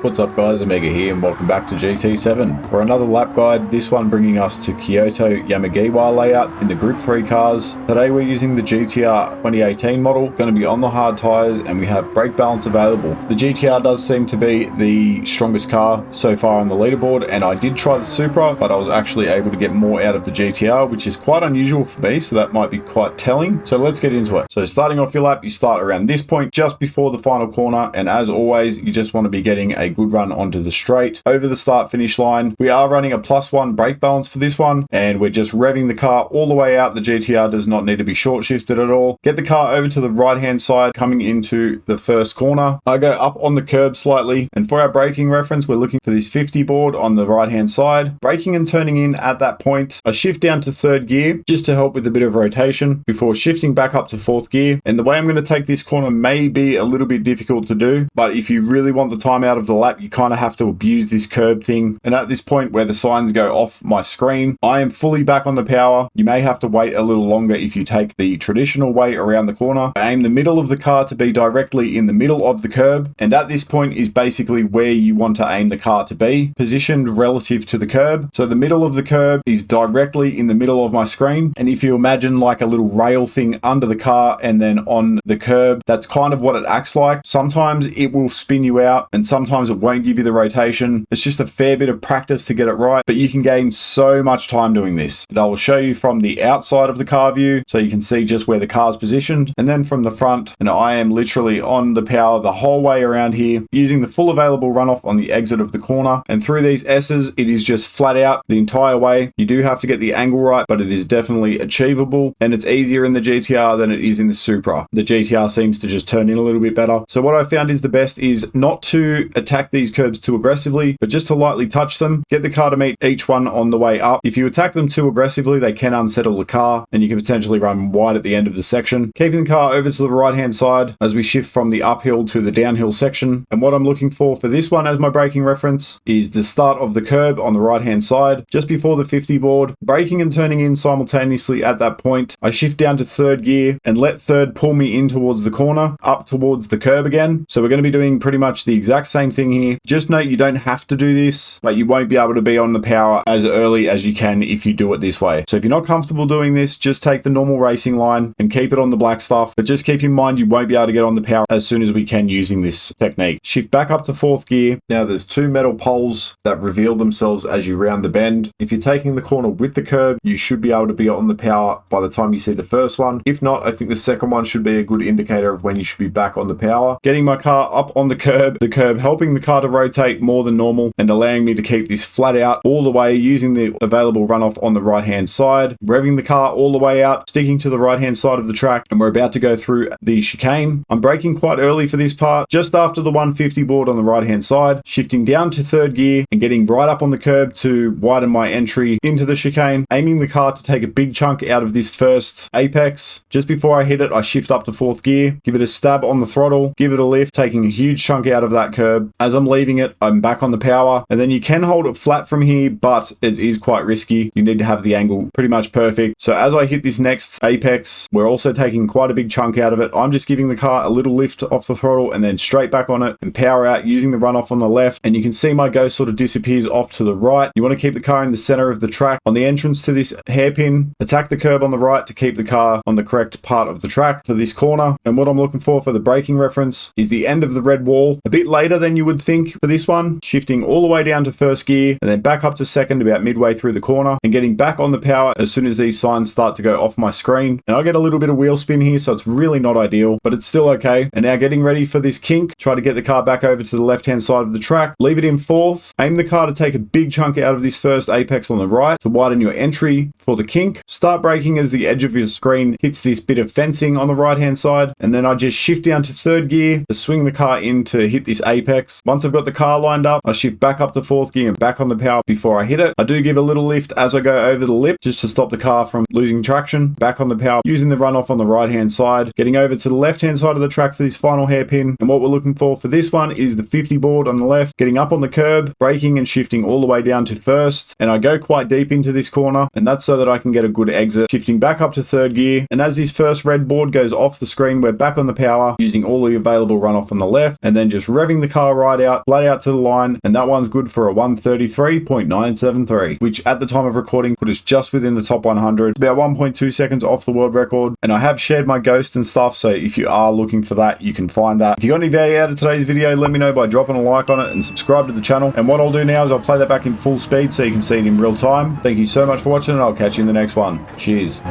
What's up guys, Omega here and welcome back to GT7 for another lap guide, this one bringing us to Kyoto Yamagiwa layout in the Group 3 cars. Today we're using the GTR 2018 model, going to be on the hard tyres and we have brake balance available. The GTR does seem to be the strongest car so far on the leaderboard, and I did try the Supra but I was actually able to get more out of the GTR, which is quite unusual for me, so that might be quite telling. So let's get into it. So starting off your lap, you start around this point just before the final corner, and as always you just want to be getting a good run onto the straight over the start finish line. We are running a +1 brake balance for this one and we're just revving the car all the way out. The GTR does not need to be short shifted at all. Get the car over to the right hand side coming into the first corner. I go up on the curb slightly, and for our braking reference we're looking for this 50 board on the right hand side. Braking and turning in at that point, I shift down to third gear just to help with a bit of rotation before shifting back up to fourth gear. And the way I'm going to take this corner may be a little bit difficult to do, but if you really want the time out of the lap, you kind of have to abuse this curb thing. And at this point where the signs go off my screen, I am fully back on the power. You may have to wait a little longer if you take the traditional way around the corner. I aim the middle of the car to be directly in the middle of the curb, and at this point is basically where you want to aim the car to be, positioned relative to the curb. So the middle of the curb is directly in the middle of my screen, and if you imagine like a little rail thing under the car and then on the curb, that's kind of what it acts like. Sometimes it will spin you out and sometimes it won't give you the rotation. It's just a fair bit of practice to get it right, but you can gain so much time doing this. And I will show you from the outside of the car view so you can see just where the car's positioned, and then from the front, and I am literally on the power the whole way around here using the full available runoff on the exit of the corner. And through these S's it is just flat out the entire way. You do have to get the angle right, but it is definitely achievable, and it's easier in the GTR than it is in the Supra. The GTR seems to just turn in a little bit better. So what I found is the best is not to attack these curbs too aggressively, but just to lightly touch them. Get the car to meet each one on the way up. If you attack them too aggressively, they can unsettle the car and you can potentially run wide at the end of the section. Keeping the car over to the right hand side as we shift from the uphill to the downhill section. And what I'm looking for this one as my braking reference is the start of the curb on the right hand side just before the 50 board. Braking and turning in simultaneously at that point. I shift down to third gear and let third pull me in towards the corner, up towards the curb again. So we're going to be doing pretty much the exact same thing here. Just note you don't have to do this, but you won't be able to be on the power as early as you can if you do it this way. So if you're not comfortable doing this, just take the normal racing line and keep it on the black stuff, but just keep in mind you won't be able to get on the power as soon as we can using this technique. Shift back up to fourth gear. Now there's two metal poles that reveal themselves as you round the bend. If you're taking the corner with the curb, you should be able to be on the power by the time you see the first one. If not, I think the second one should be a good indicator of when you should be back on the power. Getting my car up on the curb helping the car to rotate more than normal and allowing me to keep this flat out all the way using the available runoff on the right hand side, revving the car all the way out, sticking to the right hand side of the track, and we're about to go through the chicane. I'm braking quite early for this part, just after the 150 board on the right hand side, shifting down to third gear and getting right up on the curb to widen my entry into the chicane, aiming the car to take a big chunk out of this first apex. Just before I hit it, I shift up to fourth gear, give it a stab on the throttle, give it a lift, taking a huge chunk out of that curb. As I'm leaving it, I'm back on the power, and then you can hold it flat from here, but it is quite risky. You need to have the angle pretty much perfect. So as I hit this next apex, we're also taking quite a big chunk out of it. I'm just giving the car a little lift off the throttle and then straight back on it and power out using the runoff on the left, and you can see my ghost sort of disappears off to the right. You want to keep the car in the center of the track. On the entrance to this hairpin, attack the curb on the right to keep the car on the correct part of the track to this corner. And what I'm looking for the braking reference is the end of the red wall, a bit later than you would think for this one, shifting all the way down to first gear and then back up to second about midway through the corner and getting back on the power as soon as these signs start to go off my screen. And I get a little bit of wheel spin here, so it's really not ideal, but it's still okay. And now getting ready for this kink, try to get the car back over to the left hand side of the track, leave it in fourth, aim the car to take a big chunk out of this first apex on the right to widen your entry for the kink. Start braking as the edge of your screen hits this bit of fencing on the right hand side, and then I just shift down to third gear to swing the car in to hit this apex. Once I've got the car lined up, I shift back up to fourth gear and back on the power before I hit it. I do give a little lift as I go over the lip just to stop the car from losing traction. Back on the power using the runoff on the right hand side, getting over to the left hand side of the track for this final hairpin. And what we're looking for this one is the 50 board on the left, getting up on the curb, braking and shifting all the way down to first. And I go quite deep into this corner, and that's so that I can get a good exit, shifting back up to third gear. And as this first red board goes off the screen, we're back on the power using all the available runoff on the left, and then just revving the car right right out, flat out to the line, and that one's good for a 133.973, which at the time of recording put us just within the top 100, about 1.2 seconds off the world record. And I have shared my ghost and stuff, so if you are looking for that, you can find that. If you got any value out of today's video, let me know by dropping a like on it and subscribe to the channel. And what I'll do now is I'll play that back in full speed so you can see it in real time. Thank you so much for watching, and I'll catch you in the next one. Cheers.